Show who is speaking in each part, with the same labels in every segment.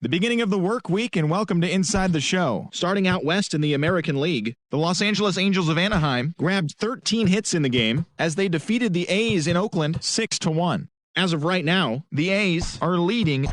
Speaker 1: The beginning of the work week, and welcome to Inside the Show. Starting out west in the American League, the Los Angeles Angels of Anaheim grabbed 13 hits in the game as they defeated the A's in Oakland 6-1. As of right now, the A's are leading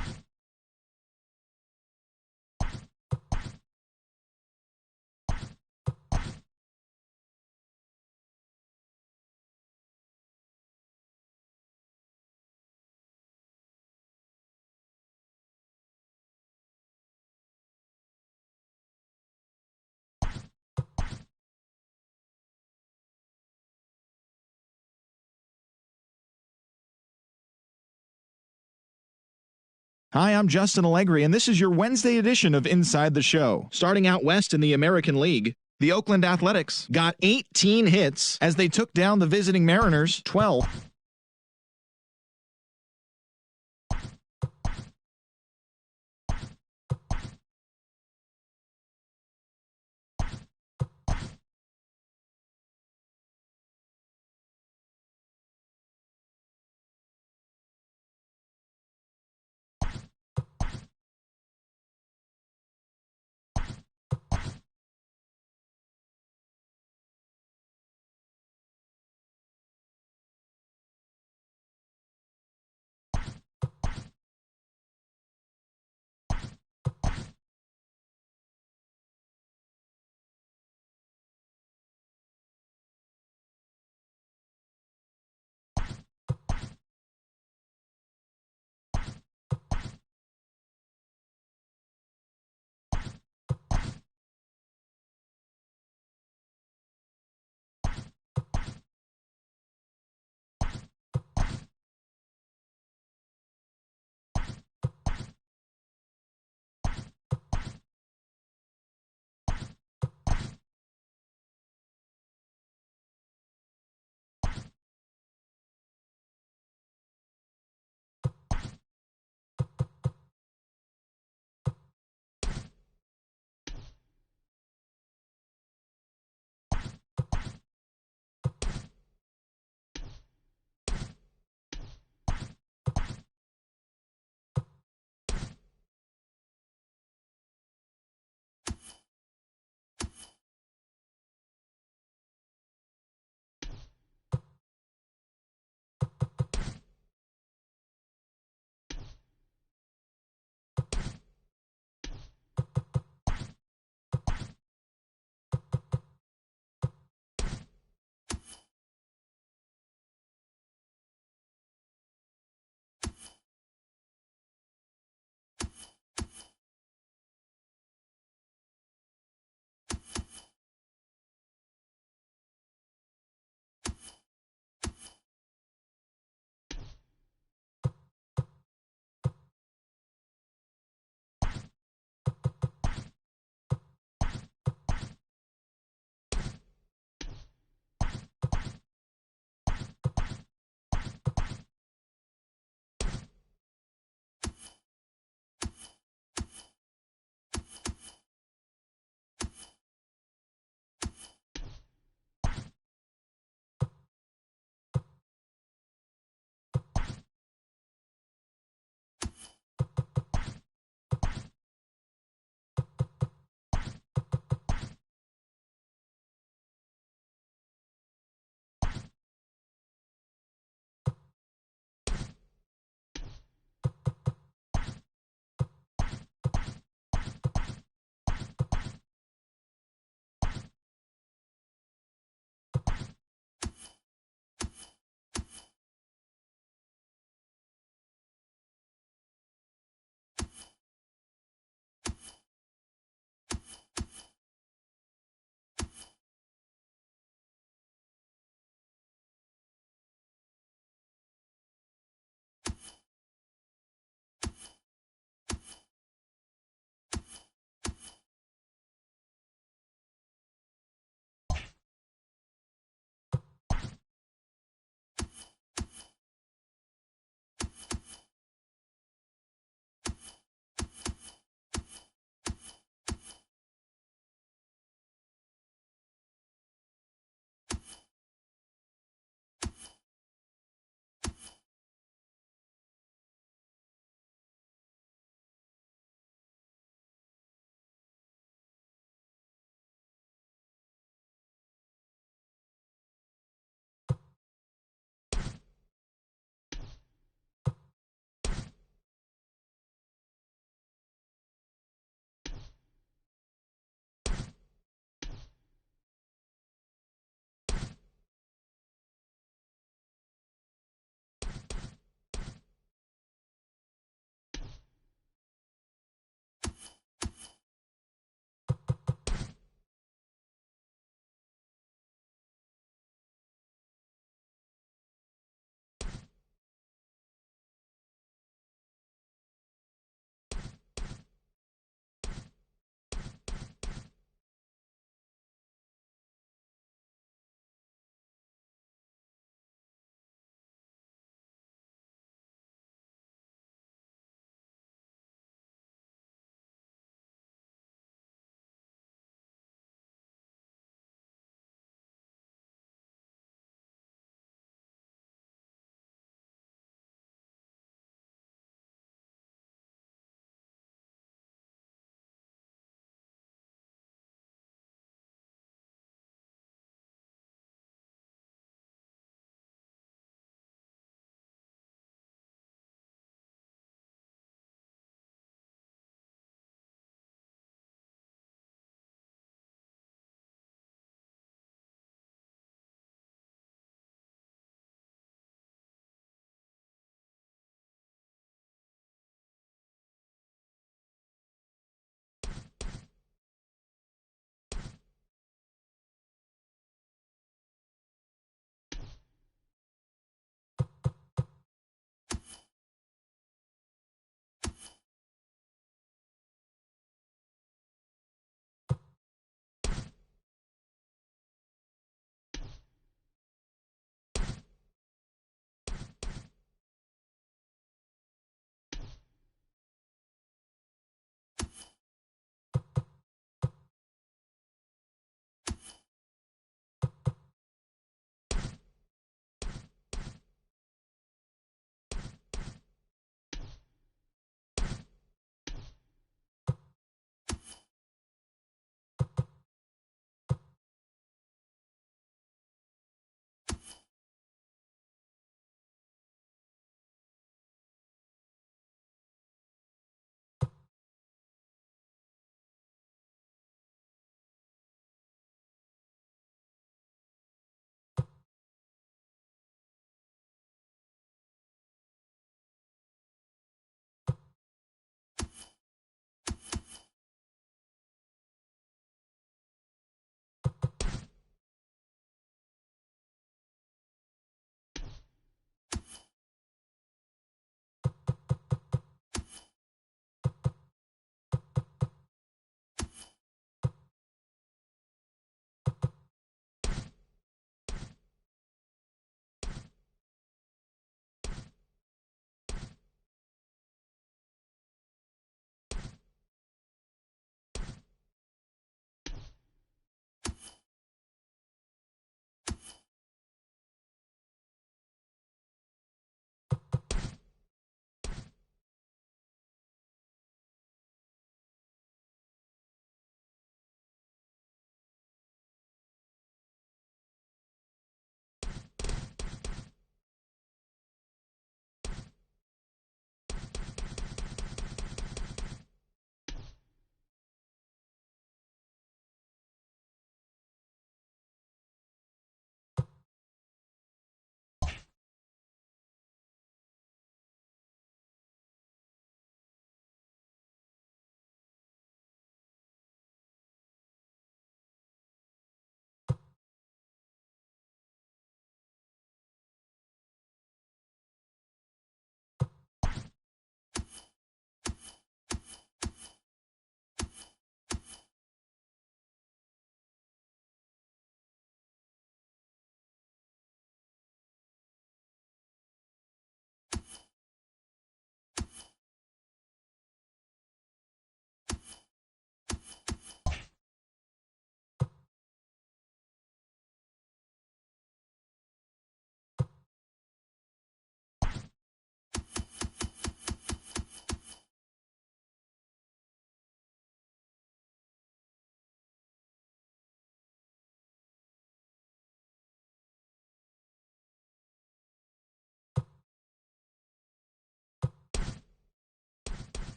Speaker 1: Hi, I'm Justin Allegri, and this is your Wednesday edition of Inside the Show. Starting out west in the American League, the Oakland Athletics got 18 hits as they took down the visiting Mariners 12.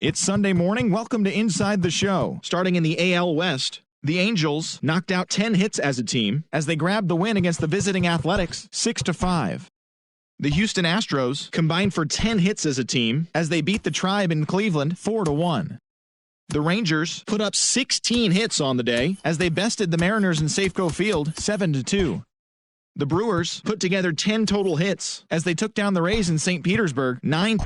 Speaker 1: It's Sunday morning. Welcome to Inside the Show. Starting in the AL West, the Angels knocked out 10 hits as a team as they grabbed the win against the visiting Athletics 6-5. The Houston Astros combined for 10 hits as a team as they beat the Tribe in Cleveland 4-1. The Rangers put up 16 hits on the day as they bested the Mariners in Safeco Field 7-2. The Brewers put together 10 total hits as they took down the Rays in St. Petersburg 9.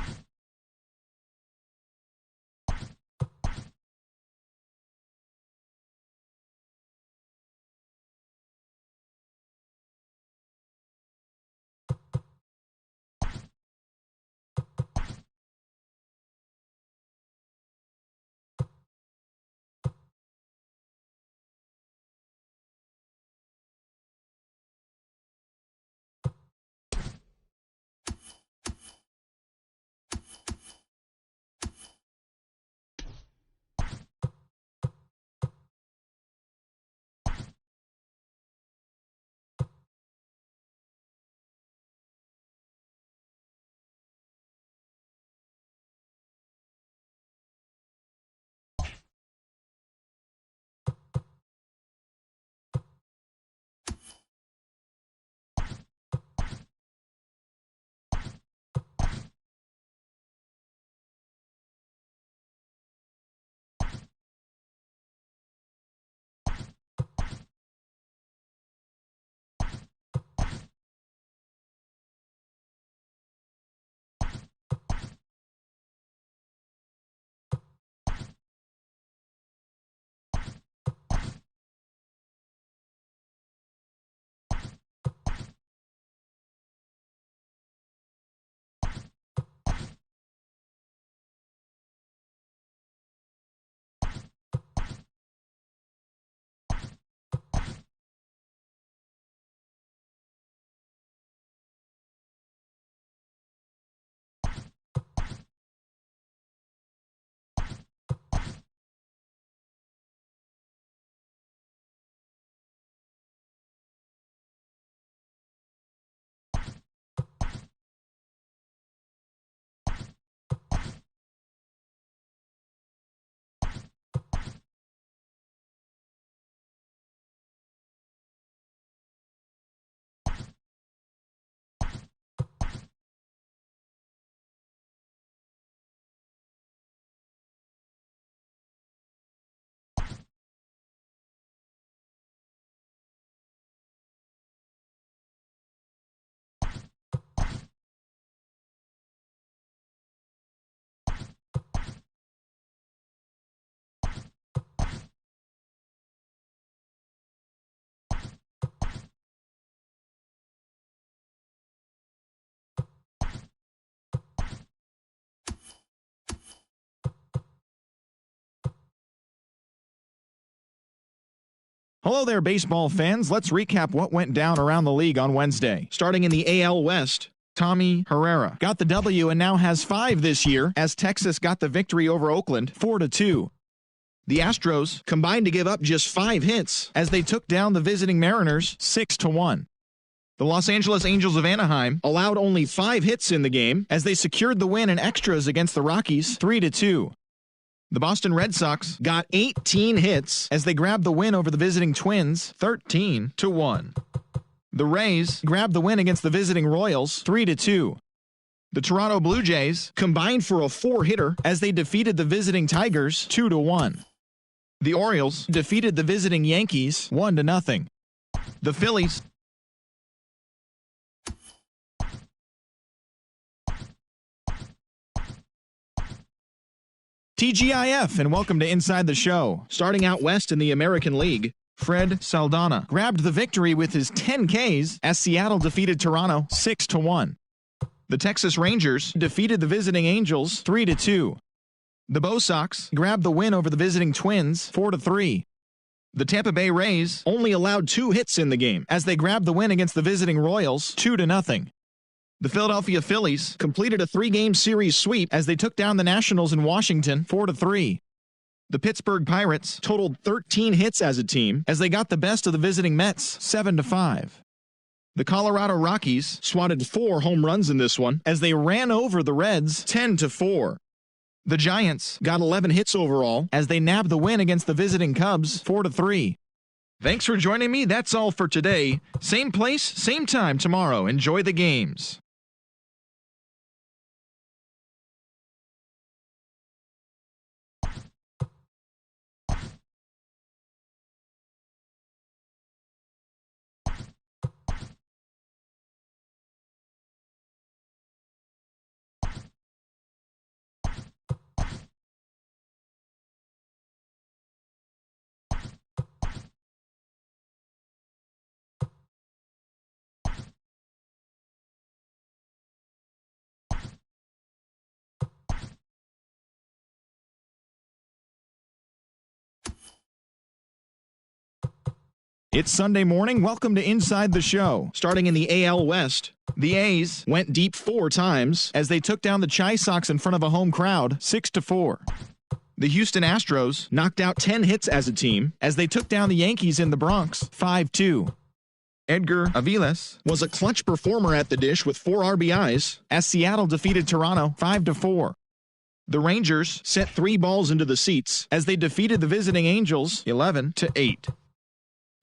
Speaker 1: Hello there, baseball fans. Let's recap what went down around the league on Wednesday. Starting in the AL West, Tommy Herrera got the W and now has 5 this year as Texas got the victory over Oakland 4-2. The Astros combined to give up just 5 hits as they took down the visiting Mariners 6-1. The Los Angeles Angels of Anaheim allowed only 5 hits in the game as they secured the win in extras against the Rockies 3-2. The Boston Red Sox got 18 hits as they grabbed the win over the visiting Twins 13-1. The Rays grabbed the win against the visiting Royals 3-2. The Toronto Blue Jays combined for a 4-hitter as they defeated the visiting Tigers 2-1. The Orioles defeated the visiting Yankees 1-0. The Phillies TGIF, and welcome to Inside the Show. Starting out west in the American League, Fred Saldana grabbed the victory with his 10 Ks as Seattle defeated Toronto 6-1. The Texas Rangers defeated the visiting Angels 3-2. The Bo Sox grabbed the win over the visiting Twins 4-3. The Tampa Bay Rays only allowed 2 hits in the game as they grabbed the win against the visiting Royals 2-0. The Philadelphia Phillies completed a 3-game series sweep as they took down the Nationals in Washington 4-3. The Pittsburgh Pirates totaled 13 hits as a team as they got the best of the visiting Mets 7-5. The Colorado Rockies swatted 4 home runs in this one as they ran over the Reds 10-4. The Giants got 11 hits overall as they nabbed the win against the visiting Cubs 4-3. Thanks for joining me. That's all for today. Same place, same time tomorrow. Enjoy the games. It's Sunday morning. Welcome to Inside the Show. Starting in the AL West, the A's went deep 4 times as they took down the Chi Sox in front of a home crowd 6-4. The Houston Astros knocked out 10 hits as a team as they took down the Yankees in the Bronx 5-2. Edgar Aviles was a clutch performer at the dish with 4 RBIs as Seattle defeated Toronto 5-4. The Rangers sent 3 balls into the seats as they defeated the visiting Angels 11-8.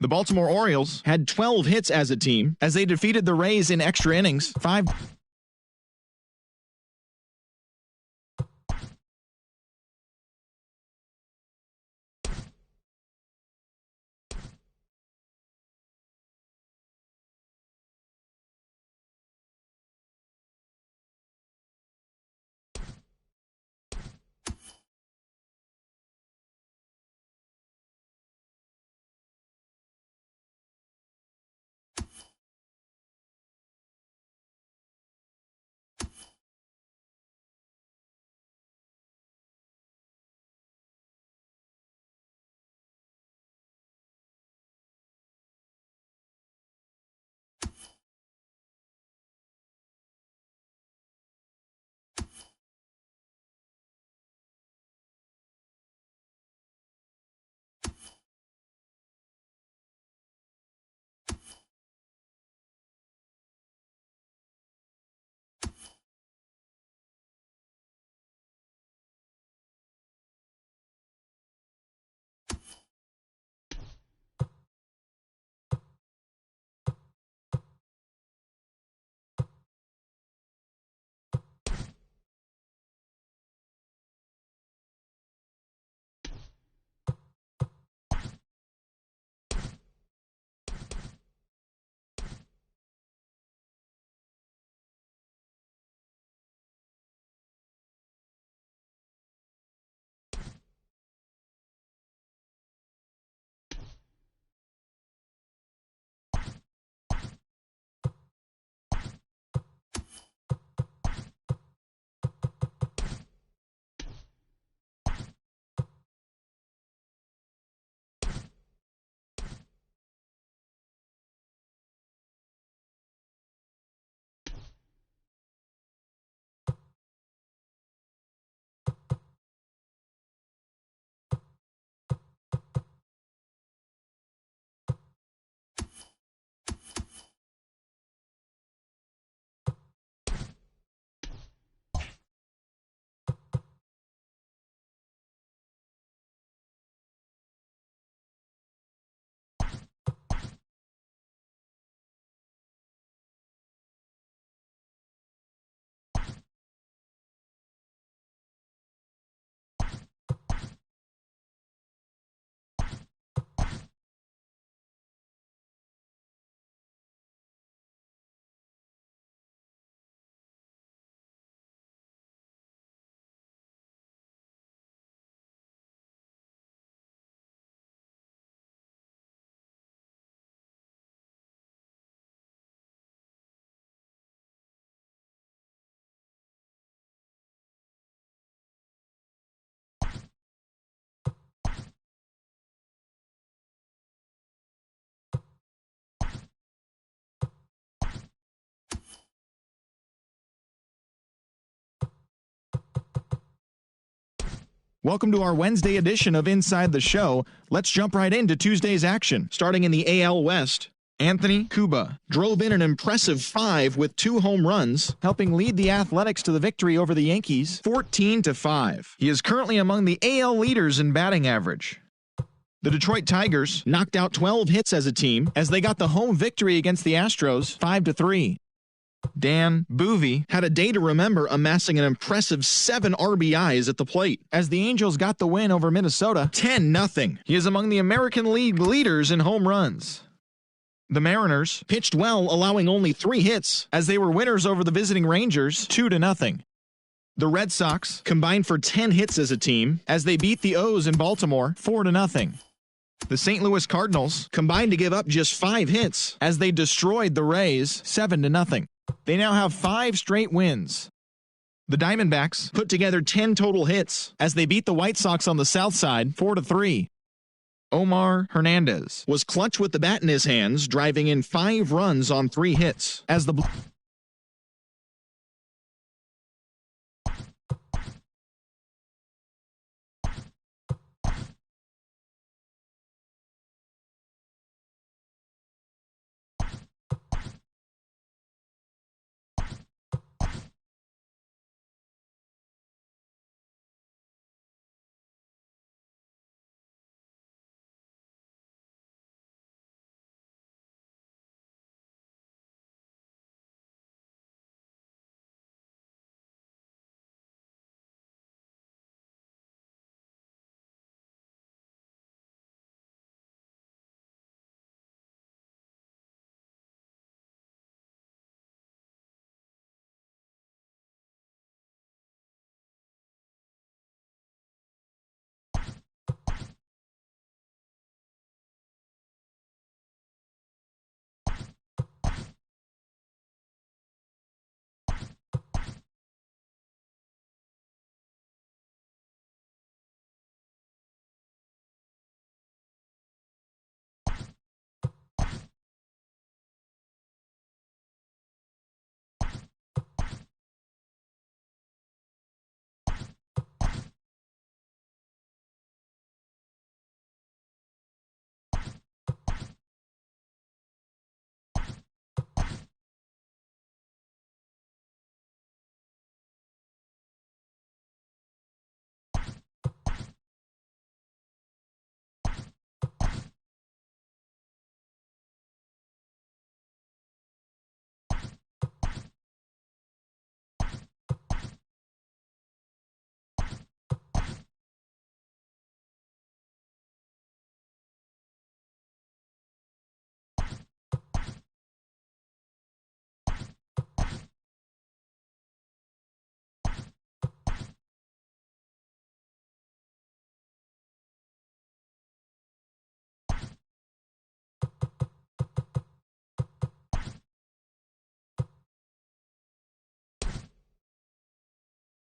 Speaker 1: The Baltimore Orioles had 12 hits as a team as they defeated the Rays in extra innings 5. Welcome to our Wednesday edition of Inside the Show. Let's jump right into Tuesday's action. Starting in the AL West, Anthony Cuba drove in an impressive 5 with 2 home runs, helping lead the Athletics to the victory over the Yankees 14-5. He is currently among the AL leaders in batting average. The Detroit Tigers knocked out 12 hits as a team as they got the home victory against the Astros 5-3. Dan Boovey had a day to remember, amassing an impressive 7 RBIs at the plate as the Angels got the win over Minnesota 10-0. He is among the American League leaders in home runs. The Mariners pitched well, allowing only 3 hits as they were winners over the visiting Rangers 2-0. The Red Sox combined for 10 hits as a team as they beat the O's in Baltimore 4-0. The St. Louis Cardinals combined to give up just 5 hits as they destroyed the Rays 7-0. They now have 5 straight wins. The Diamondbacks put together 10 total hits as they beat the White Sox on the South Side 4-3. Omar Hernandez was clutch with the bat in his hands, driving in 5 runs on 3 hits as the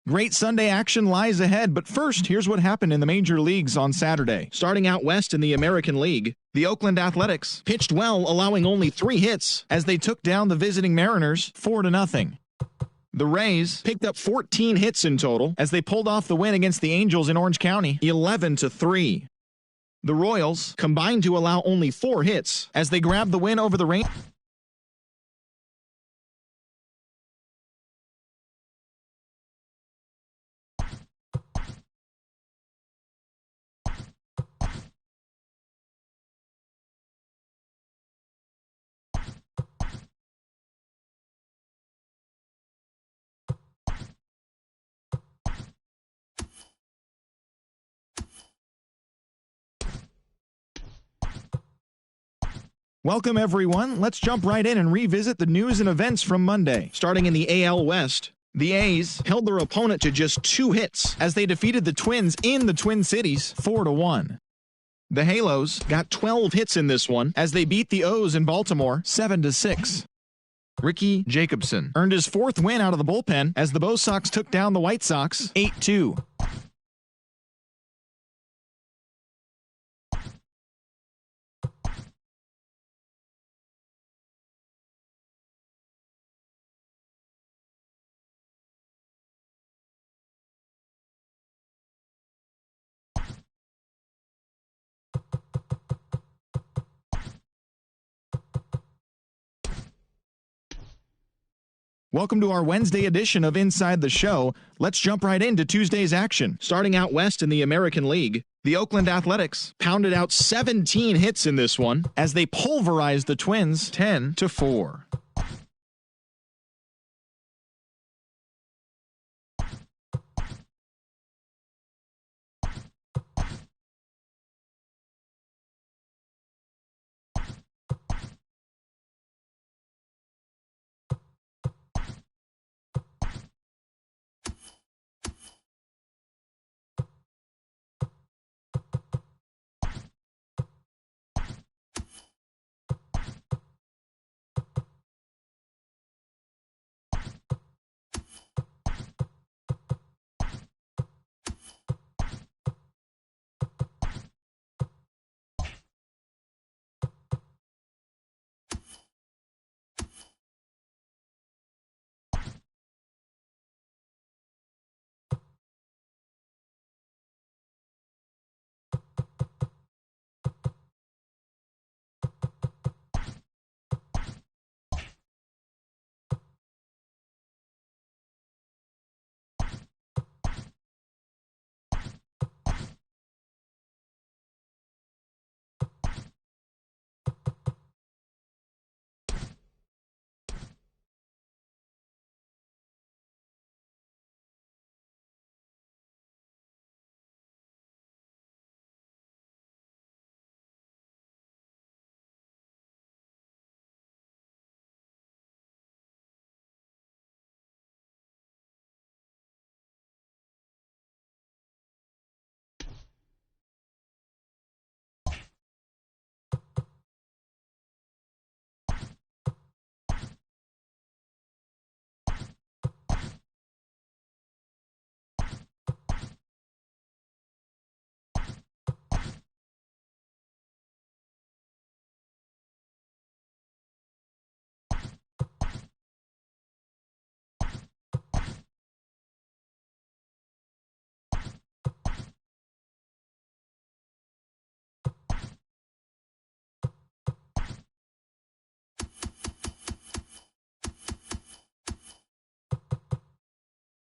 Speaker 1: Great Sunday action lies ahead, but first, here's what happened in the major leagues on Saturday. Starting out west in the American League, the Oakland Athletics pitched well, allowing only 3 hits as they took down the visiting Mariners 4-0. The Rays picked up 14 hits in total as they pulled off the win against the Angels in Orange County 11-3. The Royals combined to allow only 4 hits as they grabbed the win over the Rangers. Welcome, everyone. Let's jump right in and revisit the news and events from Monday. Starting in the AL West, the A's held their opponent to just 2 hits as they defeated the Twins in the Twin Cities 4-1. The Halos got 12 hits in this one as they beat the O's in Baltimore 7-6. Ricky Jacobson earned his 4th win out of the bullpen as the Bo Sox took down the White Sox 8-2. Welcome to our Wednesday edition of Inside the Show. Let's jump right into Tuesday's action. Starting out west in the American League, the Oakland Athletics pounded out 17 hits in this one as they pulverized the Twins 10-4.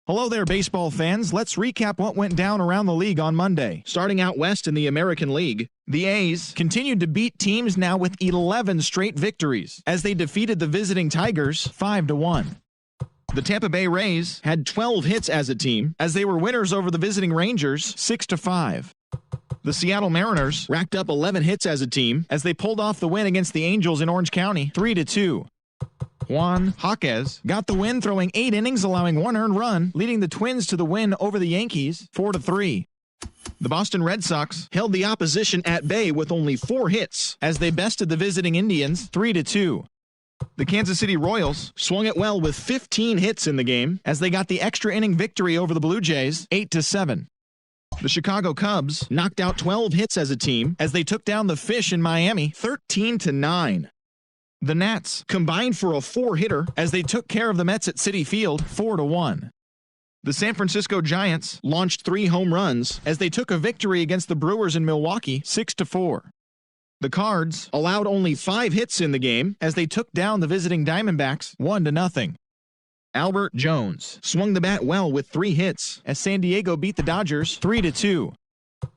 Speaker 1: Hello there, baseball fans. Let's recap what went down around the league on Monday. Starting out west in the American League, the A's continued to beat teams now with 11 straight victories as they defeated the visiting Tigers 5-1. The Tampa Bay Rays had 12 hits as a team as they were winners over the visiting Rangers 6-5. The Seattle Mariners racked up 11 hits as a team as they pulled off the win against the Angels in Orange County 3-2. Juan Jaquez got the win, throwing 8 innings, allowing 1 earned run, leading the Twins to the win over the Yankees 4-3. The Boston Red Sox held the opposition at bay with only 4 hits as they bested the visiting Indians 3-2. The Kansas City Royals swung it well with 15 hits in the game as they got the extra inning victory over the Blue Jays 8-7. The Chicago Cubs knocked out 12 hits as a team as they took down the Fish in Miami 13-9. The Nats combined for a 4-hitter as they took care of the Mets at Citi Field 4-1. The San Francisco Giants launched 3 home runs as they took a victory against the Brewers in Milwaukee 6-4. The Cards allowed only 5 hits in the game as they took down the visiting Diamondbacks 1-0. Albert Jones swung the bat well with 3 hits as San Diego beat the Dodgers 3-2.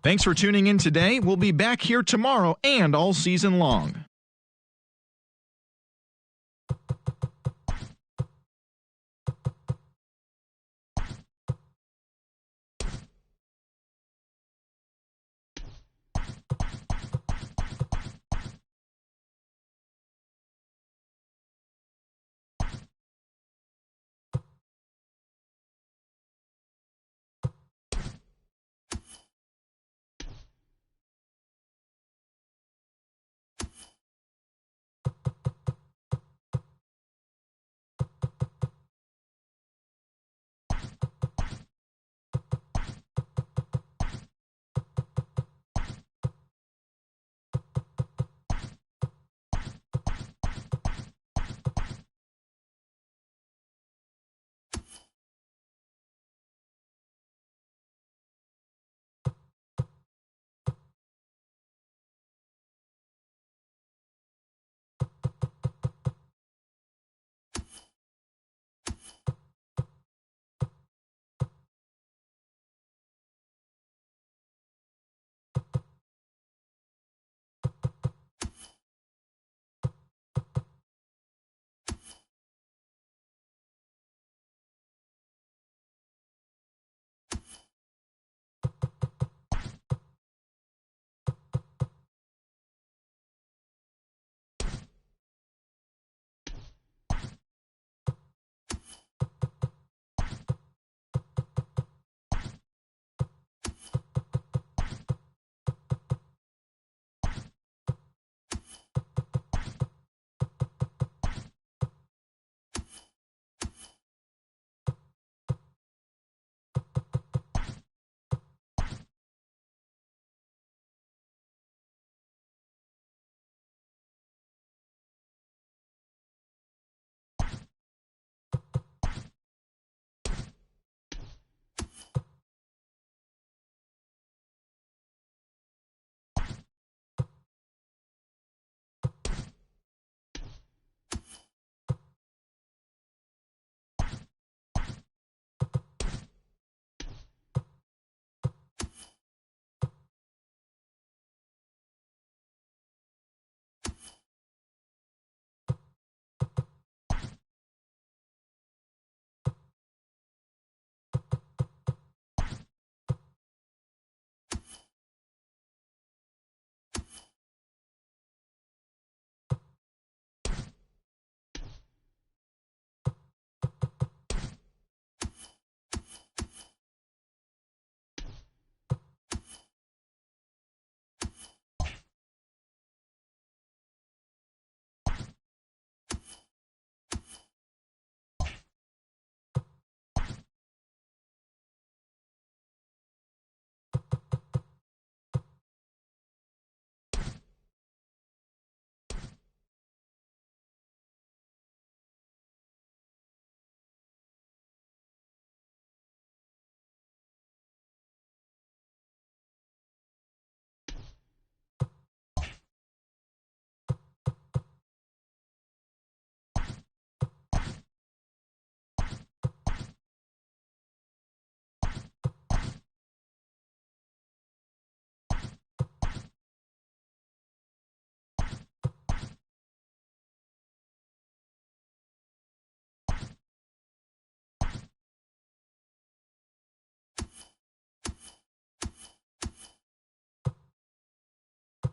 Speaker 1: Thanks for tuning in today. We'll be back here tomorrow and all season long.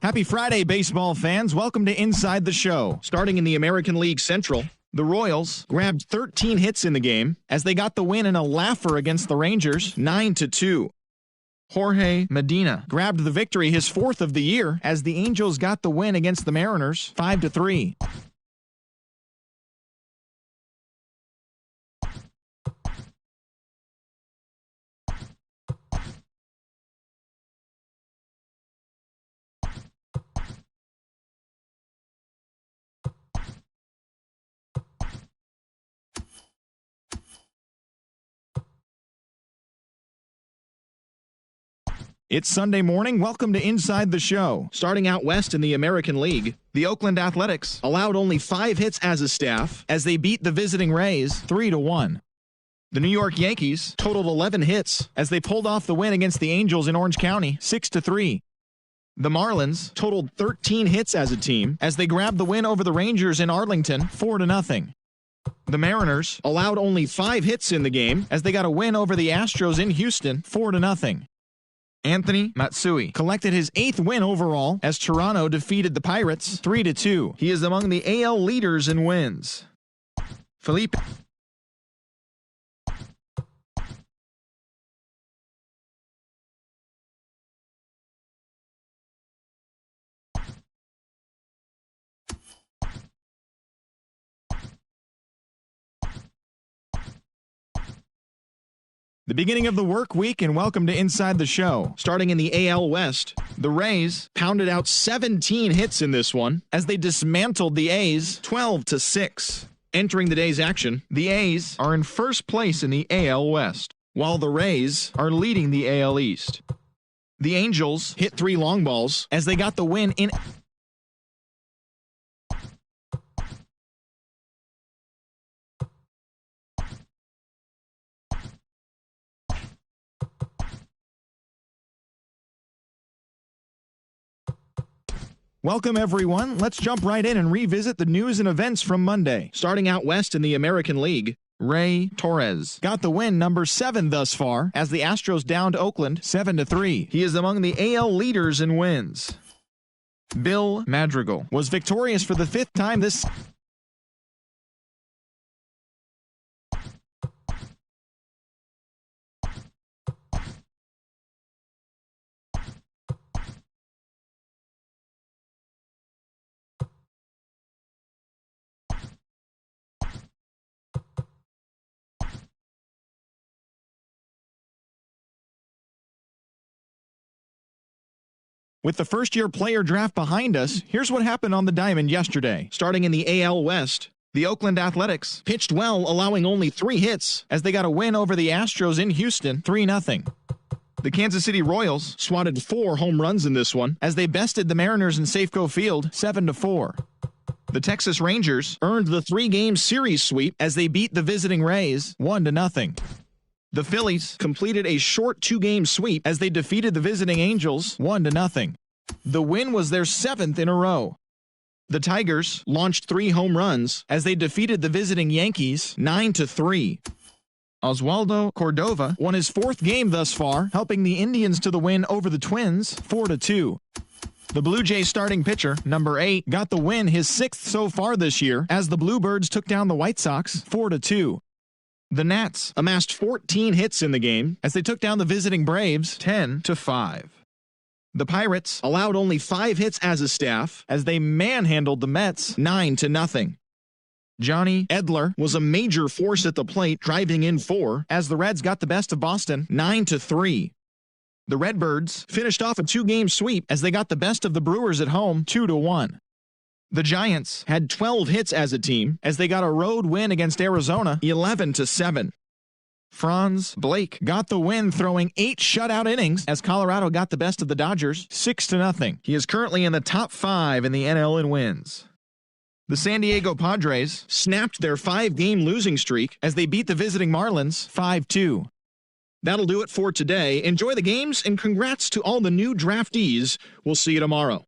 Speaker 1: Happy Friday, baseball fans. Welcome to Inside the Show. Starting in the American League Central, the Royals grabbed 13 hits in the game as they got the win in a laugher against the Rangers, 9-2. Jorge Medina grabbed the victory, his fourth of the year, as the Angels got the win against the Mariners, 5-3. It's Sunday morning. Welcome to Inside the Show. Starting out west in the American League, the Oakland Athletics allowed only 5 hits as a staff as they beat the visiting Rays 3-1. The New York Yankees totaled 11 hits as they pulled off the win against the Angels in Orange County 6-3. The Marlins totaled 13 hits as a team as they grabbed the win over the Rangers in Arlington 4-0. The Mariners allowed only 5 hits in the game as they got a win over the Astros in Houston 4-0. Anthony Matsui collected his 8th win overall as Toronto defeated the Pirates 3-2. He is among the AL leaders in wins. Felipe The beginning of the work week, and welcome to Inside the Show. Starting in the AL West, the Rays pounded out 17 hits in this one as they dismantled the A's 12-6. Entering the day's action, the A's are in first place in the AL West, while the Rays are leading the AL East. The Angels hit 3 long balls as they got the win in Welcome, everyone. Let's jump right in and revisit the news and events from Monday. Starting out west in the American League, Ray Torres got the win, number 7 thus far, as the Astros downed Oakland 7-3. He is among the AL leaders in wins. Bill Madrigal was victorious for the 5th time this With the first-year player draft behind us, here's what happened on the diamond yesterday. Starting in the AL West, the Oakland Athletics pitched well, allowing only 3 hits as they got a win over the Astros in Houston 3-0. The Kansas City Royals swatted 4 home runs in this one as they bested the Mariners in Safeco Field 7-4. The Texas Rangers earned the 3-game series sweep as they beat the visiting Rays 1-0. The Phillies completed a short 2-game sweep as they defeated the visiting Angels 1-0. The win was their 7th in a row. The Tigers launched 3 home runs as they defeated the visiting Yankees 9-3. Oswaldo Cordova won his 4th game thus far, helping the Indians to the win over the Twins 4-2. The Blue Jays starting pitcher, number 8, got the win, his 6th so far this year, as the Bluebirds took down the White Sox 4-2. The Nats amassed 14 hits in the game as they took down the visiting Braves 10-5. The Pirates allowed only 5 hits as a staff as they manhandled the Mets 9-0. Johnny Edler was a major force at the plate, driving in 4 as the Reds got the best of Boston 9-3. The Redbirds finished off a 2-game sweep as they got the best of the Brewers at home 2-1. The Giants had 12 hits as a team as they got a road win against Arizona 11-7. Franz Blake got the win, throwing 8 shutout innings as Colorado got the best of the Dodgers 6-0. He is currently in the top 5 in the NL in wins. The San Diego Padres snapped their 5-game losing streak as they beat the visiting Marlins 5-2. That'll do it for today. Enjoy the games and congrats to all the new draftees. We'll see you tomorrow.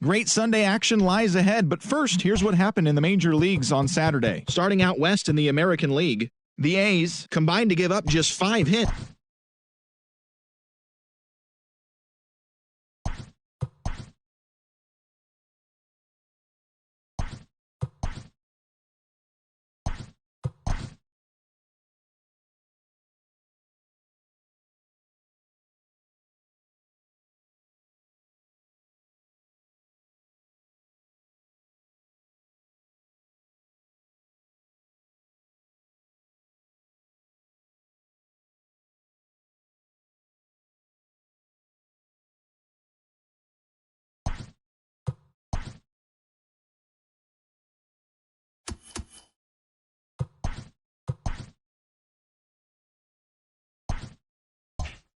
Speaker 1: Great Sunday action lies ahead, but first, here's what happened in the major leagues on Saturday. Starting out west in the American League, the A's combined to give up just 5 hits.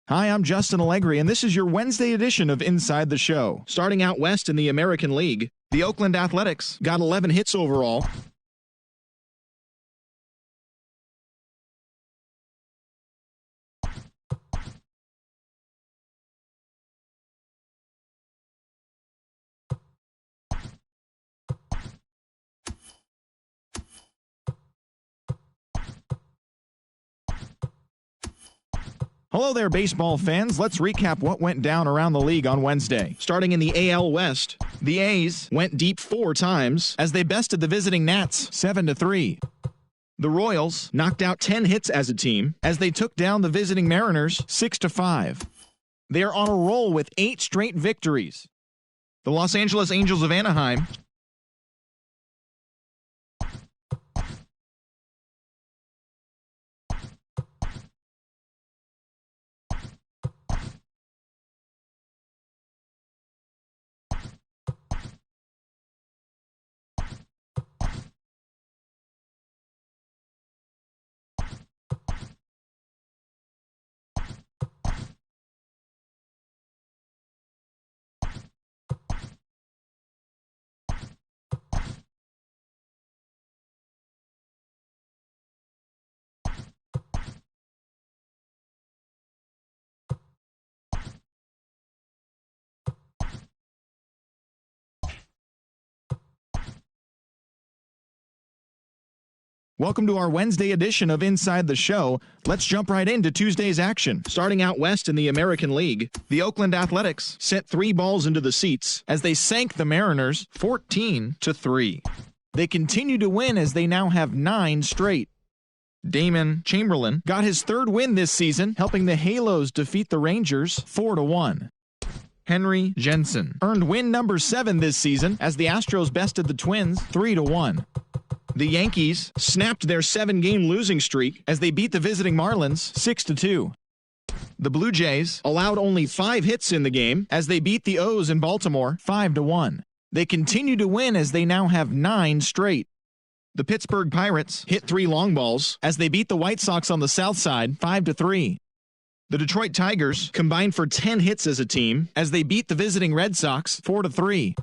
Speaker 1: Hi, I'm Justin Allegri, and this is your Wednesday edition of Inside the Show. Starting out west in the American League, the Oakland Athletics got 11 hits overall. Hello there, baseball fans. Let's recap what went down around the league on Wednesday. Starting in the AL West, the A's went deep 4 times as they bested the visiting Nats 7-3. The Royals knocked out 10 hits as a team as they took down the visiting Mariners 6-5. They are on a roll with 8 straight victories. The Los Angeles Angels of Anaheim Welcome to our Wednesday edition of Inside the Show. Let's jump right into Tuesday's action. Starting out west in the American League, the Oakland Athletics sent 3 balls into the seats as they sank the Mariners 14-3. They continue to win as they now have 9 straight. Damon Chamberlain got his 3rd win this season, helping the Halos defeat the Rangers 4-1. Henry Jensen earned win number 7 this season as the Astros bested the Twins 3-1. The Yankees snapped their 7-game losing streak as they beat the visiting Marlins 6-2. The Blue Jays allowed only 5 hits in the game as they beat the O's in Baltimore 5-1. They continue to win as they now have 9 straight. The Pittsburgh Pirates hit 3 long balls as they beat the White Sox on the south side 5-3. The Detroit Tigers combined for 10 hits as a team as they beat the visiting Red Sox 4-3.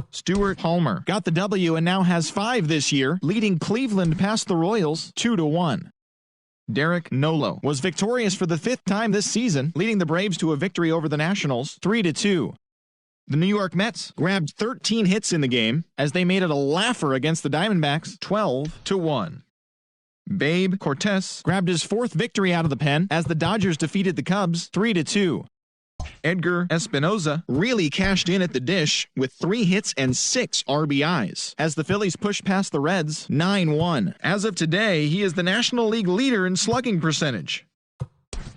Speaker 1: Stuart Palmer got the W and now has 5 this year, leading Cleveland past the Royals 2-1. Derek Nolo was victorious for the 5th time this season, leading the Braves to a victory over the Nationals 3-2. The New York Mets grabbed 13 hits in the game as they made it a laugher against the Diamondbacks 12-1. Babe Cortez grabbed his 4th victory out of the pen as the Dodgers defeated the Cubs 3-2. Edgar Espinoza really cashed in at the dish with 3 hits and 6 RBIs as the Phillies pushed past the Reds 9-1. As of today, he is the National League leader in slugging percentage.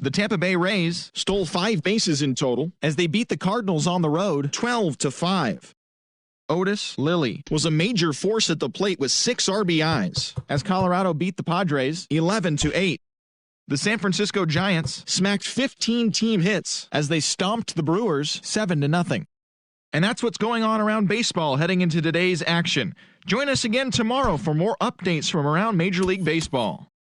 Speaker 1: The Tampa Bay Rays stole 5 bases in total as they beat the Cardinals on the road 12-5. Otis Lilly was a major force at the plate with 6 RBIs as Colorado beat the Padres 11-8. The San Francisco Giants smacked 15 team hits as they stomped the Brewers 7-0. And that's what's going on around baseball heading into today's action. Join us again tomorrow for more updates from around Major League Baseball.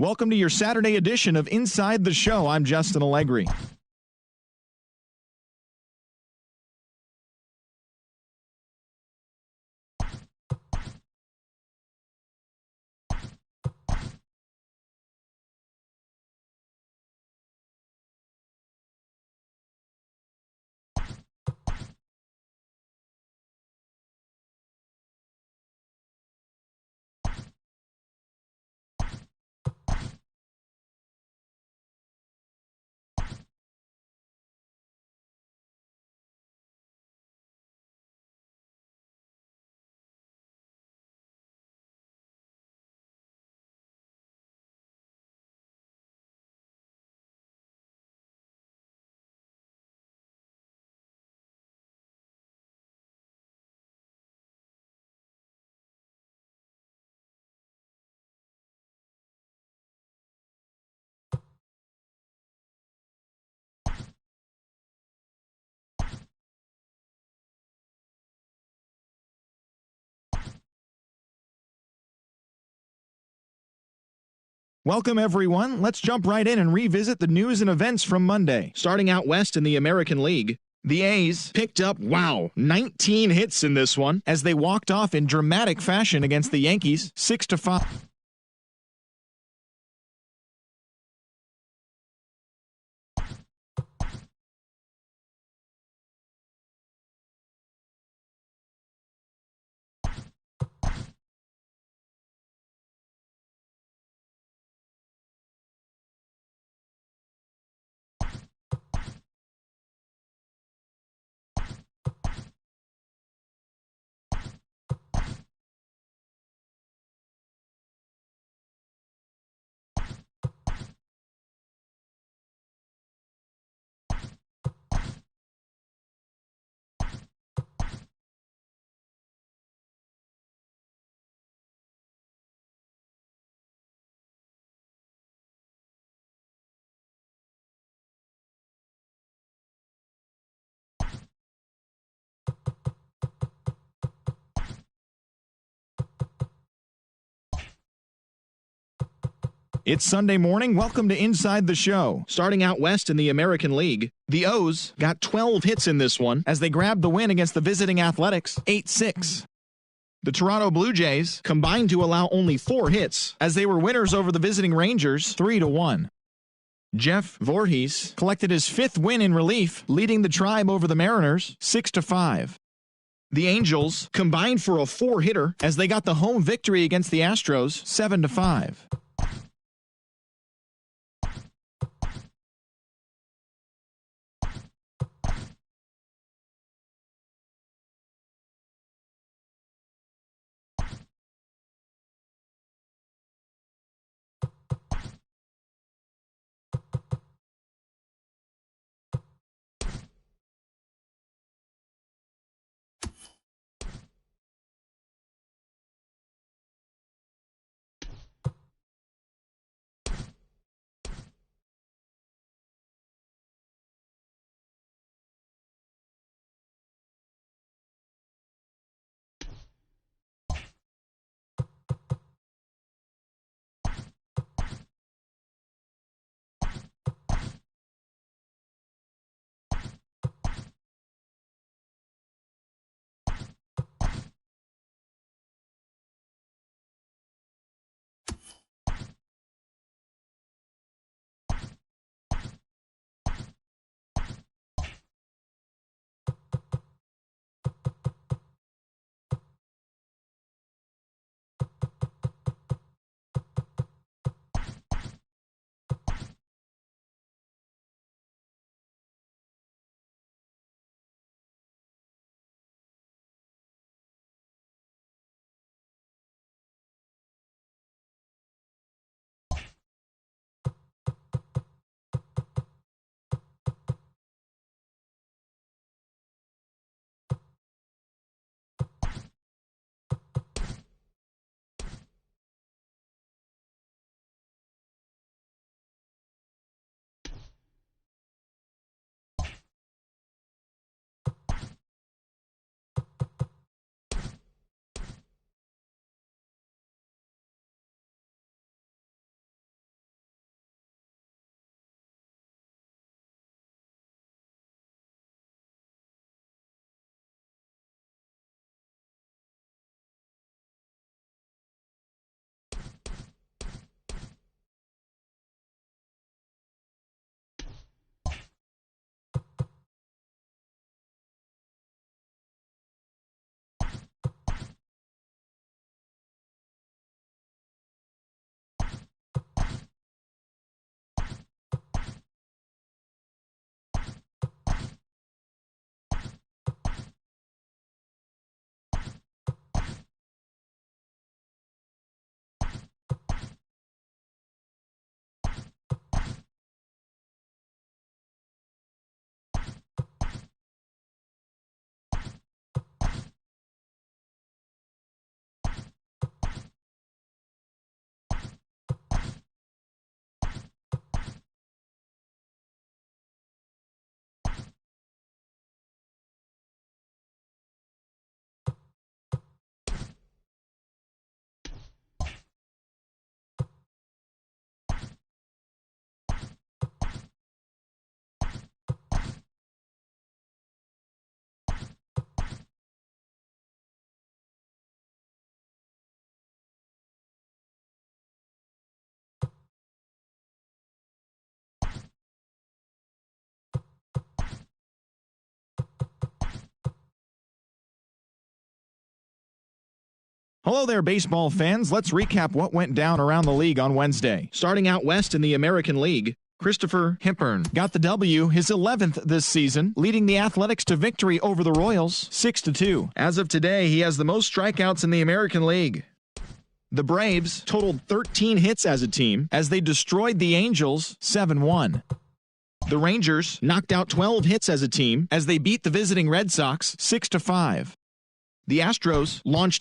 Speaker 1: Welcome to your Saturday edition of Inside the Show. I'm Justin Allegri. Welcome, everyone. Let's jump right in and revisit the news and events from Monday. Starting out west in the American League, the A's picked up, 19 hits in this one as they walked off in dramatic fashion against the Yankees, 6-5. It's Sunday morning. Welcome to Inside the Show. Starting out west in the American League, the O's got 12 hits in this one as they grabbed the win against the visiting Athletics, 8-6. The Toronto Blue Jays combined to allow only 4 hits as they were winners over the visiting Rangers, 3-1. Jeff Voorhees collected his 5th win in relief, leading the Tribe over the Mariners, 6-5. The Angels combined for a 4-hitter as they got the home victory against the Astros, 7-5. Hello there, baseball fans. Let's recap what went down around the league on Wednesday. Starting out west in the American League, Christopher Hepburn got the W, his 11th this season, leading the Athletics to victory over the Royals 6-2. As of today, he has the most strikeouts in the American League. The Braves totaled 13 hits as a team as they destroyed the Angels 7-1. The Rangers knocked out 12 hits as a team as they beat the visiting Red Sox 6-5. The Astros launched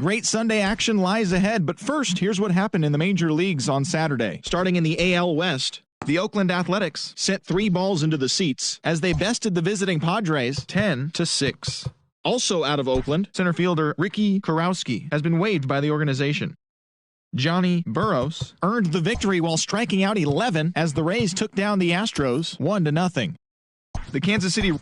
Speaker 1: Great Sunday action lies ahead, but first, here's what happened in the major leagues on Saturday. Starting in the AL West, the Oakland Athletics sent 3 balls into the seats as they bested the visiting Padres 10-6. Also out of Oakland, center fielder Ricky Karowski has been waived by the organization. Johnny Burrows earned the victory while striking out 11 as the Rays took down the Astros 1-0. The Kansas City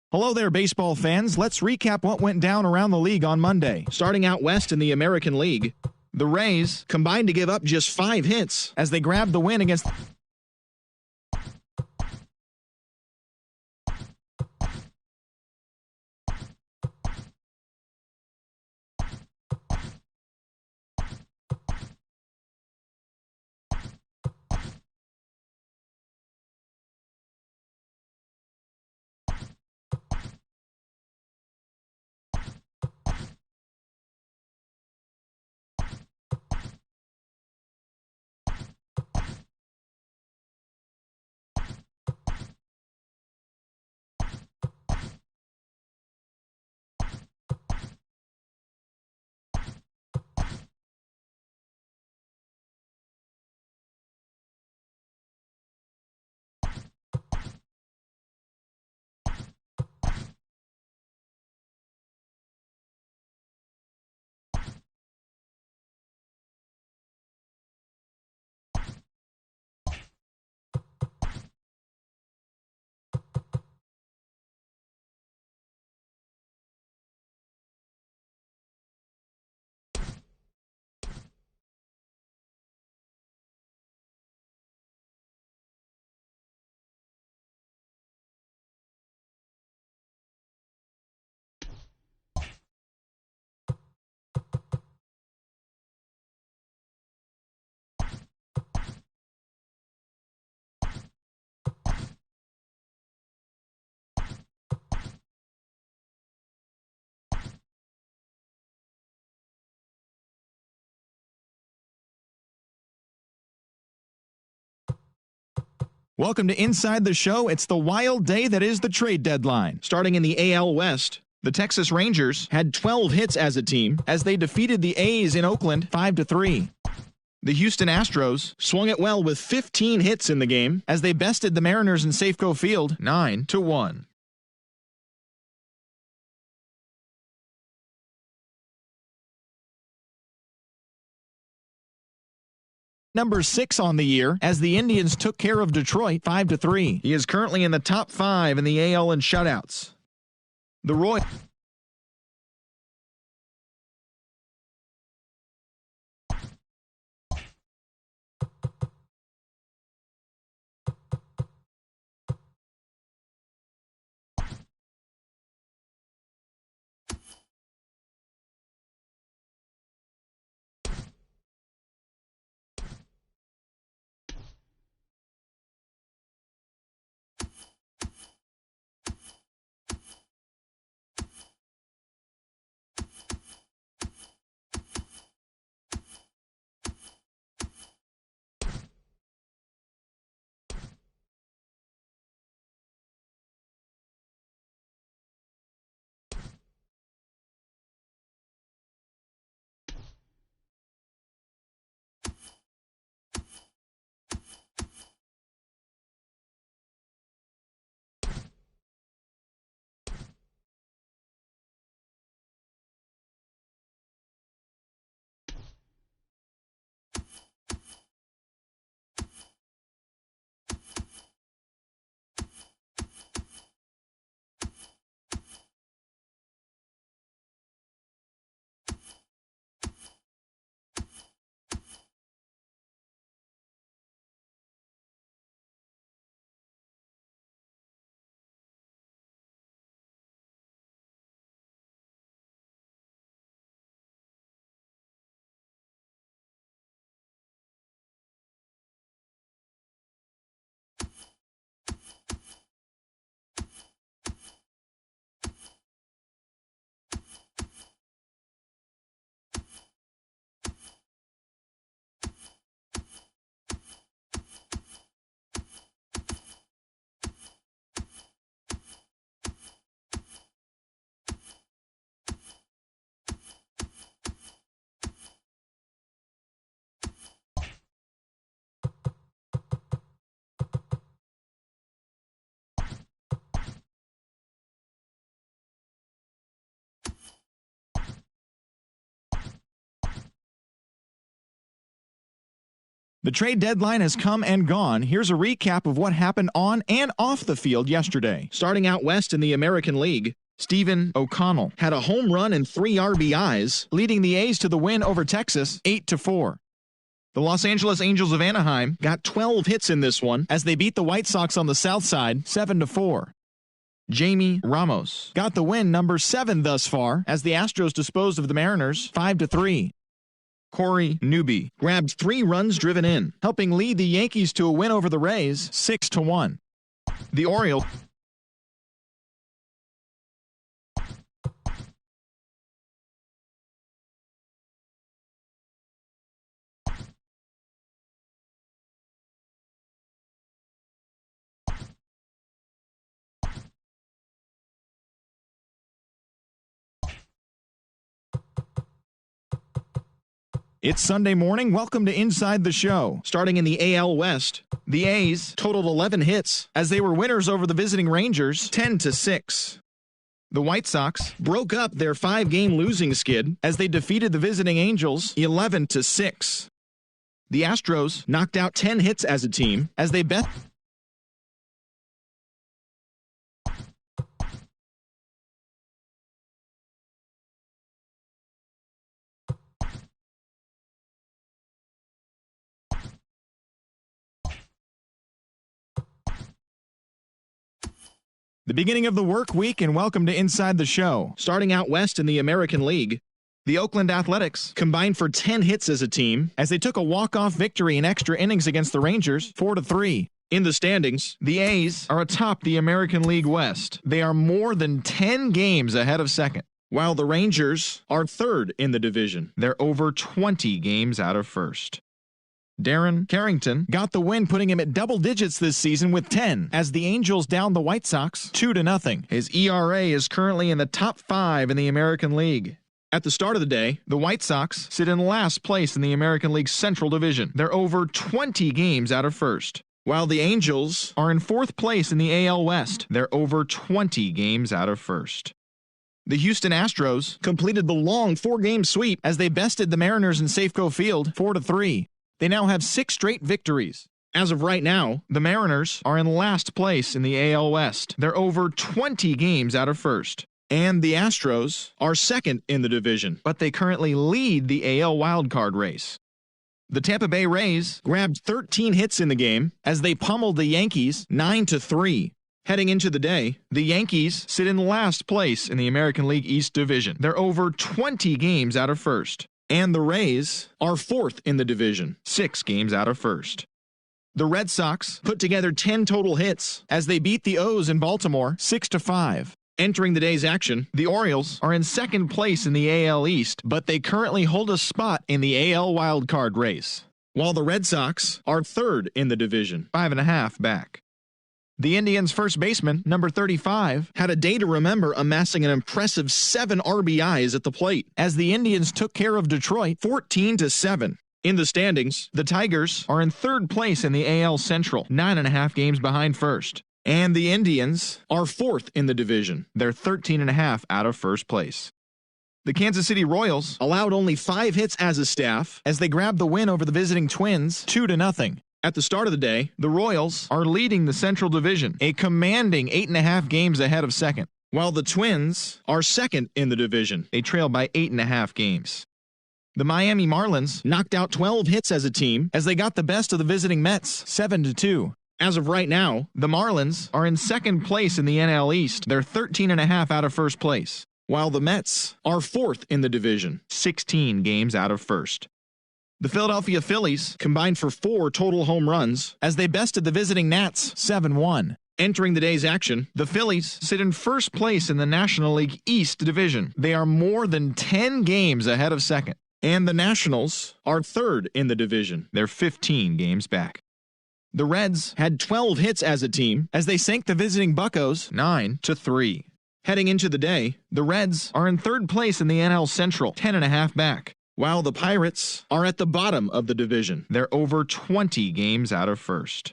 Speaker 1: Hello there, baseball fans. Let's recap what went down around the league on Monday. Starting out west in the American League, the Rays combined to give up just 5 hits as they grabbed the win against Welcome to Inside the Show. It's the wild day that is the trade deadline. Starting in the AL West, the Texas Rangers had 12 hits as a team as they defeated the A's in Oakland 5-3. The Houston Astros swung it well with 15 hits in the game as they bested the Mariners in Safeco Field 9-1. Number 6 on the year as the Indians took care of Detroit 5-3. He is currently in the top 5 in the AL in shutouts. The Royals The trade deadline has come and gone. Here's a recap of what happened on and off the field yesterday. Starting out west in the American League, Stephen O'Connell had a home run and 3 RBIs, leading the A's to the win over Texas 8-4. The Los Angeles Angels of Anaheim got 12 hits in this one as they beat the White Sox on the south side 7-4. Jamie Ramos got the win, number 7 thus far, as the Astros disposed of the Mariners 5-3. Corey Newby grabbed 3 runs driven in, helping lead the Yankees to a win over the Rays 6-1. The Orioles It's Sunday morning. Welcome to Inside the Show. Starting in the AL West, the A's totaled 11 hits as they were winners over the visiting Rangers 10-6. The White Sox broke up their 5-game losing skid as they defeated the visiting Angels 11-6. The Astros knocked out 10 hits as a team as they bet. The beginning of the work week, and welcome to Inside the Show. Starting out west in the American League, the Oakland Athletics combined for 10 hits as a team as they took a walk-off victory in extra innings against the Rangers 4-3. In the standings, the A's are atop the American League West. They are more than 10 games ahead of second, while the Rangers are third in the division. They're over 20 games out of first. Darren Carrington got the win, putting him at double digits this season with 10, as the Angels downed the White Sox 2-0. His ERA is currently in the top 5 in the American League. At the start of the day, the White Sox sit in last place in the American League Central Division. They're over 20 games out of first, while the Angels are in 4th place in the AL West. They're over 20 games out of first. The Houston Astros completed the long 4-game sweep as they bested the Mariners in Safeco Field 4-3. They now have 6 straight victories. As of right now, the Mariners are in last place in the AL West. They're over 20 games out of first. And the Astros are second in the division, but they currently lead the AL wildcard race. The Tampa Bay Rays grabbed 13 hits in the game as they pummeled the Yankees 9-3. Heading into the day, the Yankees sit in last place in the American League East Division. They're over 20 games out of first. And the Rays are 4th in the division, 6 games out of first. The Red Sox put together 10 total hits as they beat the O's in Baltimore 6-5. Entering the day's action, the Orioles are in 2nd place in the AL East, but they currently hold a spot in the AL wildcard race, while the Red Sox are 3rd in the division, 5.5 back. The Indians' first baseman, number 35, had a day to remember, amassing an impressive 7 RBIs at the plate as the Indians took care of Detroit 14-7. In the standings, the Tigers are in 3rd place in the AL Central, 9.5 games behind first. And the Indians are 4th in the division. They're 13.5 out of first place. The Kansas City Royals allowed only 5 hits as a staff as they grabbed the win over the visiting Twins 2-0. At the start of the day, the Royals are leading the Central Division, a commanding 8.5 games ahead of second, while the Twins are second in the division. They trail by 8.5 games. The Miami Marlins knocked out 12 hits as a team as they got the best of the visiting Mets 7-2. As of right now, the Marlins are in 2nd place in the NL East. They're 13.5 out of first place, while the Mets are 4th in the division, 16 games out of first. The Philadelphia Phillies combined for 4 total home runs as they bested the visiting Nats 7-1. Entering the day's action, the Phillies sit in 1st place in the National League East Division. They are more than 10 games ahead of second. And the Nationals are 3rd in the division. They're 15 games back. The Reds had 12 hits as a team as they sank the visiting Buccos 9-3. Heading into the day, the Reds are in 3rd place in the NL Central, 10.5 back, while the Pirates are at the bottom of the division. They're over 20 games out of first.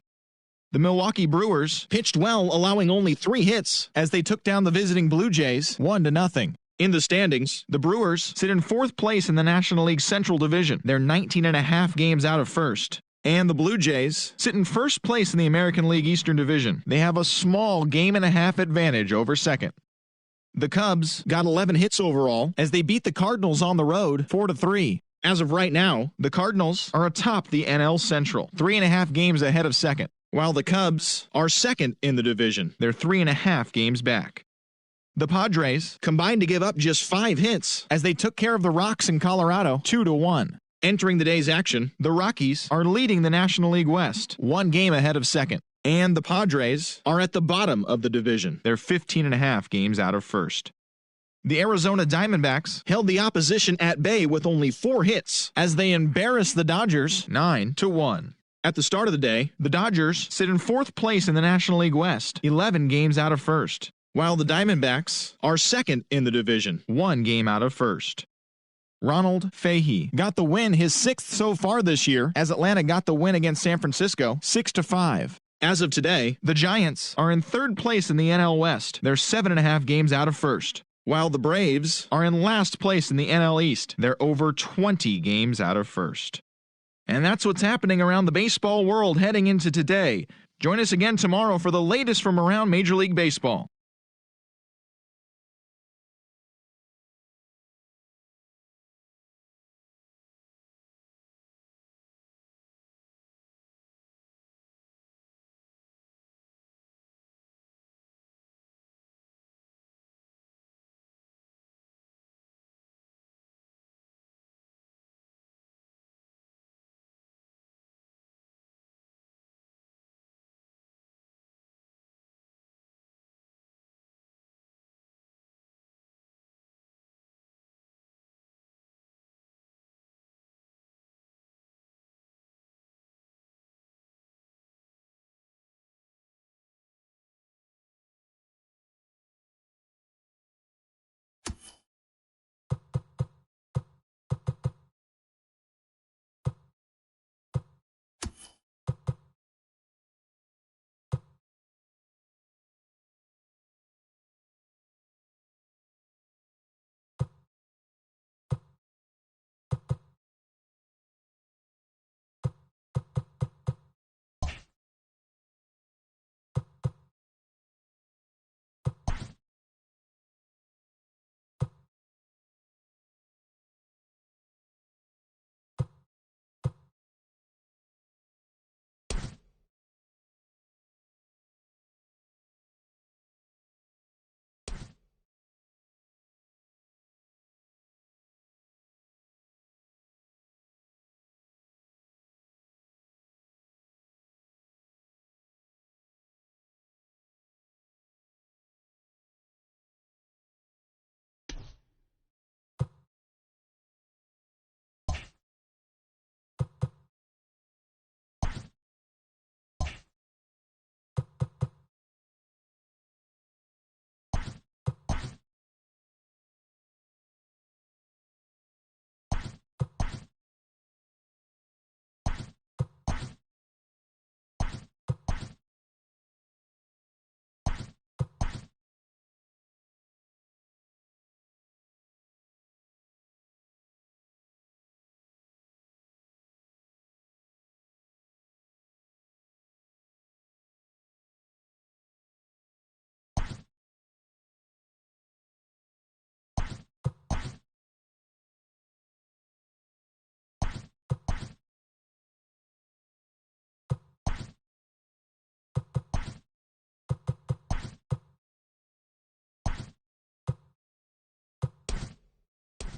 Speaker 1: The Milwaukee Brewers pitched well, allowing only 3 hits as they took down the visiting Blue Jays 1-0. In the standings, the Brewers sit in 4th place in the National League Central Division. They're 19.5 games out of first. And the Blue Jays sit in first place in the American League Eastern Division. They have a small game-and-a-half advantage over second. The Cubs got 11 hits overall as they beat the Cardinals on the road 4-3. As of right now, the Cardinals are atop the NL Central, 3.5 games ahead of second, while the Cubs are second in the division. They're 3.5 games back. The Padres combined to give up just 5 hits as they took care of the Rocks in Colorado 2-1. Entering the day's action, the Rockies are leading the National League West, 1 game ahead of second. And the Padres are at the bottom of the division. They're 15.5 games out of first. The Arizona Diamondbacks held the opposition at bay with only 4 hits as they embarrassed the Dodgers 9-1. At the start of the day, the Dodgers sit in 4th place in the National League West, 11 games out of first, while the Diamondbacks are second in the division, 1 game out of first. Ronald Fahey got the win, his 6th so far this year, as Atlanta got the win against San Francisco 6-5. As of today, the Giants are in 3rd place in the NL West. They're 7.5 games out of first, while the Braves are in last place in the NL East. They're over 20 games out of first. And that's what's happening around the baseball world heading into today. Join us again tomorrow for the latest from around Major League Baseball.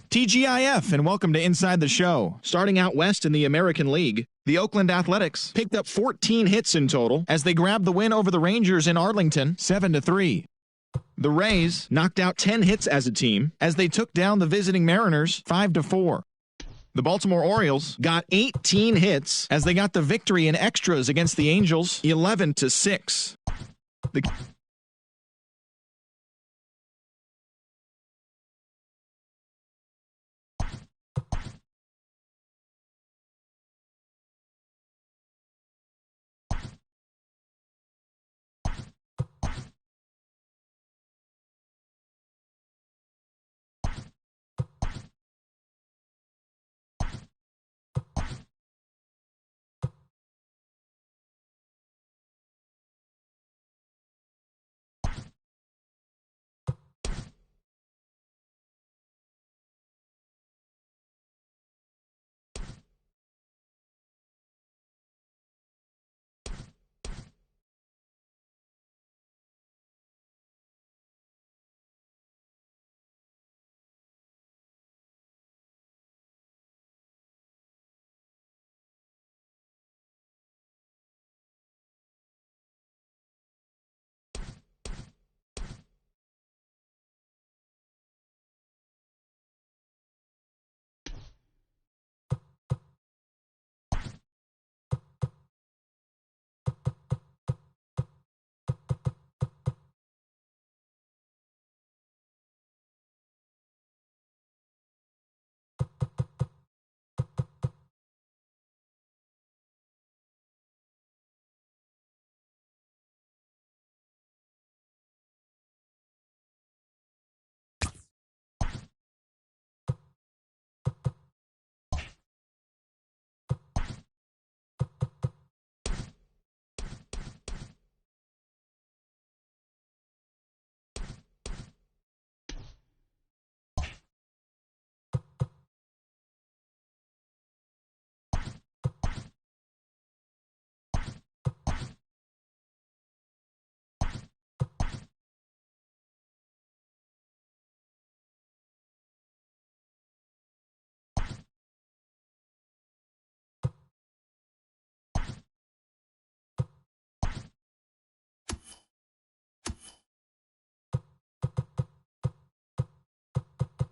Speaker 1: TGIF, and welcome to Inside the Show. Starting out west in the American League, the Oakland Athletics picked up 14 hits in total as they grabbed the win over the Rangers in Arlington 7-3. The Rays knocked out 10 hits as a team as they took down the visiting Mariners 5-4. The Baltimore Orioles got 18 hits as they got the victory in extras against the Angels 11-6. The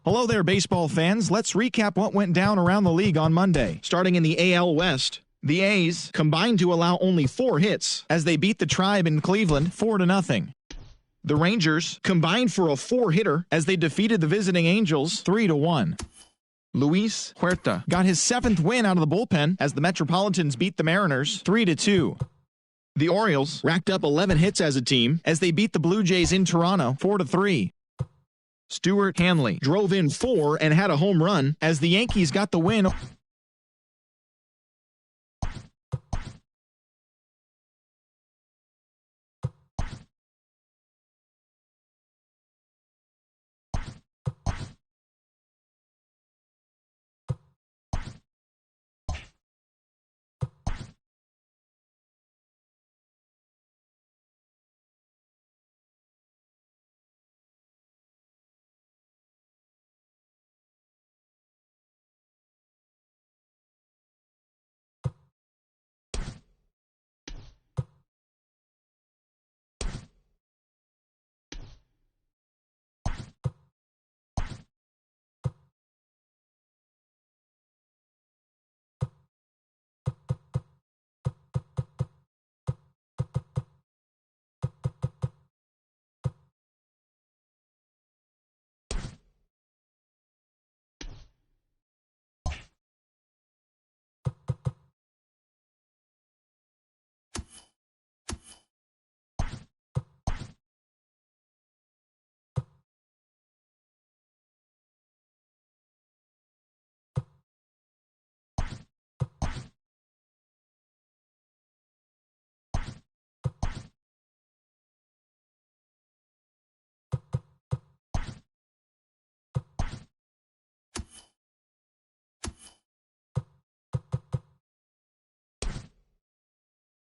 Speaker 1: Hello there, baseball fans. Let's recap what went down around the league on Monday. Starting in the AL West, the A's combined to allow only 4 hits as they beat the Tribe in Cleveland 4-0. The Rangers combined for a 4-hitter as they defeated the visiting Angels 3-1. Luis Huerta got his 7th win out of the bullpen as the Metropolitans beat the Mariners 3-2. The Orioles racked up 11 hits as a team as they beat the Blue Jays in Toronto 4-3. Stuart Hanley drove in 4 and had a home run as the Yankees got the win.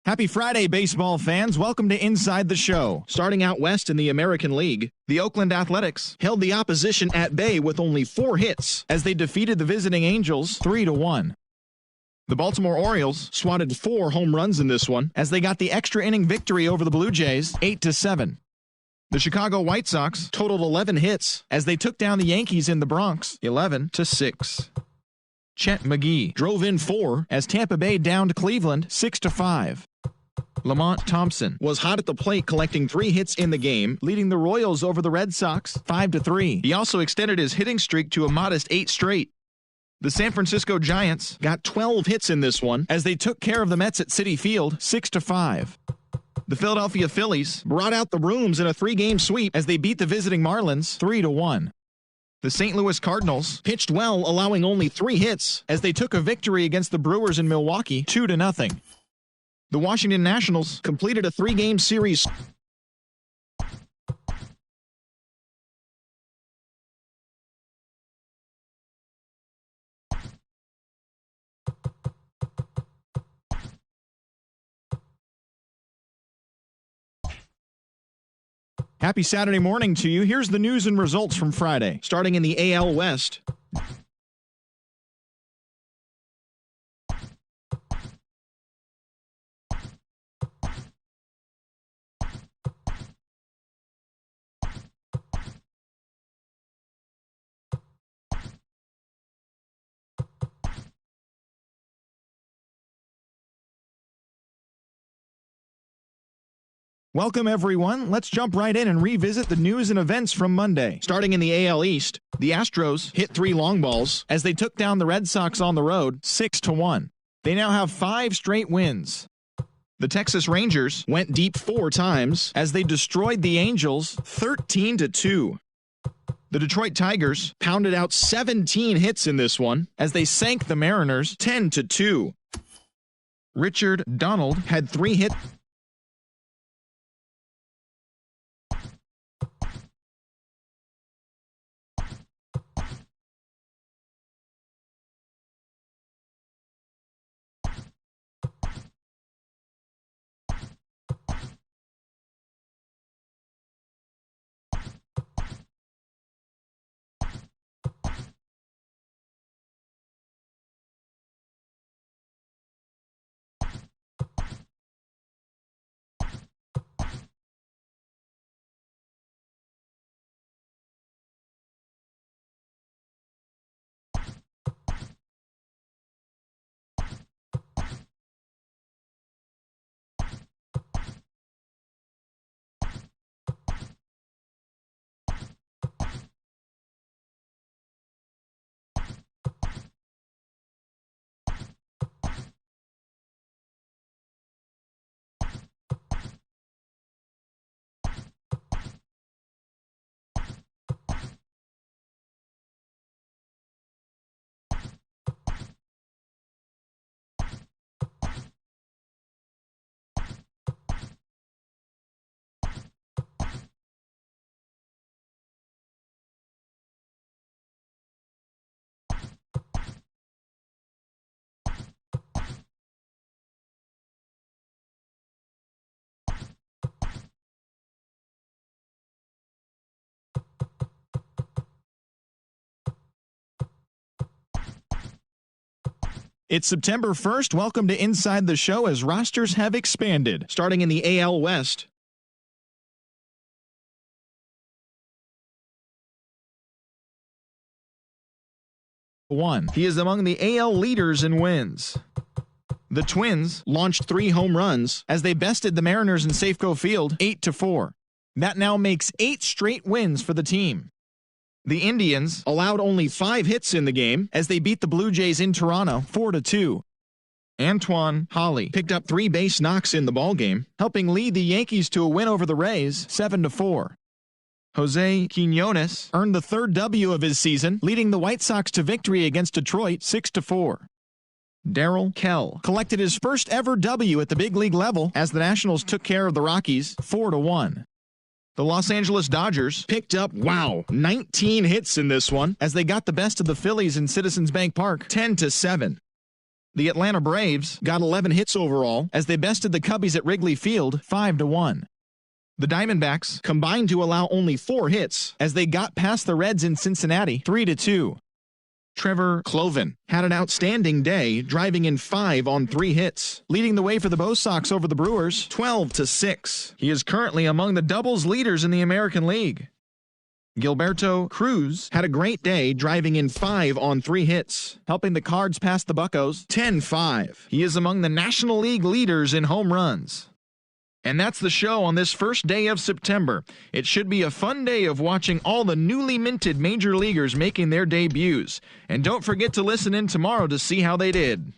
Speaker 1: Happy Friday, baseball fans. Welcome to Inside the Show. Starting out west in the American League, the Oakland Athletics held the opposition at bay with only 4 hits as they defeated the visiting Angels 3-1. The Baltimore Orioles swatted 4 home runs in this one as they got the extra inning victory over the Blue Jays 8-7. The Chicago White Sox totaled 11 hits as they took down the Yankees in the Bronx 11-6. Chet McGee drove in 4 as Tampa Bay downed Cleveland 6-5. Lamont Thompson was hot at the plate, collecting 3 hits in the game, leading the Royals over the Red Sox 5-3. He also extended his hitting streak to a modest 8 straight. The San Francisco Giants got 12 hits in this one as they took care of the Mets at Citi Field 6-5. The Philadelphia Phillies brought out the brooms in a 3-game sweep as they beat the visiting Marlins 3-1. The St. Louis Cardinals pitched well, allowing only 3 hits as they took a victory against the Brewers in Milwaukee 2-0. The Washington Nationals completed a 3-game series. Happy Saturday morning to you. Here's the news and results from Friday. Starting in the AL West, welcome everyone. Let's jump right in and revisit the news and events from Monday. Starting in the AL East, the Astros hit 3 long balls as they took down the Red Sox on the road 6-1. They now have 5 straight wins. The Texas Rangers went deep 4 times as they destroyed the Angels 13-2. The Detroit Tigers pounded out 17 hits in this one as they sank the Mariners 10-2. Richard Donald had 3 hits. It's September 1st. Welcome to Inside the Show as rosters have expanded. Starting in the AL West. He is among the AL leaders in wins. The Twins launched 3 home runs as they bested the Mariners in Safeco Field 8-4. That now makes 8 straight wins for the team. The Indians allowed only 5 hits in the game as they beat the Blue Jays in Toronto 4-2. Antoine Holly picked up 3 base knocks in the ballgame, helping lead the Yankees to a win over the Rays 7-4. Jose Quinones earned the 3rd W of his season, leading the White Sox to victory against Detroit 6-4. Darrell Kell collected his first ever W at the big league level as the Nationals took care of the Rockies 4-1. The Los Angeles Dodgers picked up, 19 hits in this one as they got the best of the Phillies in Citizens Bank Park 10-7. The Atlanta Braves got 11 hits overall as they bested the Cubbies at Wrigley Field 5-1. The Diamondbacks combined to allow only 4 hits as they got past the Reds in Cincinnati 3-2. Trevor Cloven had an outstanding day, driving in 5 on 3 hits, leading the way for the Bo Sox over the Brewers 12-6. He is currently among the doubles leaders in the American League. Gilberto Cruz had a great day, driving in 5 on 3 hits, helping the Cards pass the Buccos 10-5. He is among the National League leaders in home runs. And that's the show on this first day of September. It should be a fun day of watching all the newly minted major leaguers making their debuts. And don't forget to listen in tomorrow to see how they did.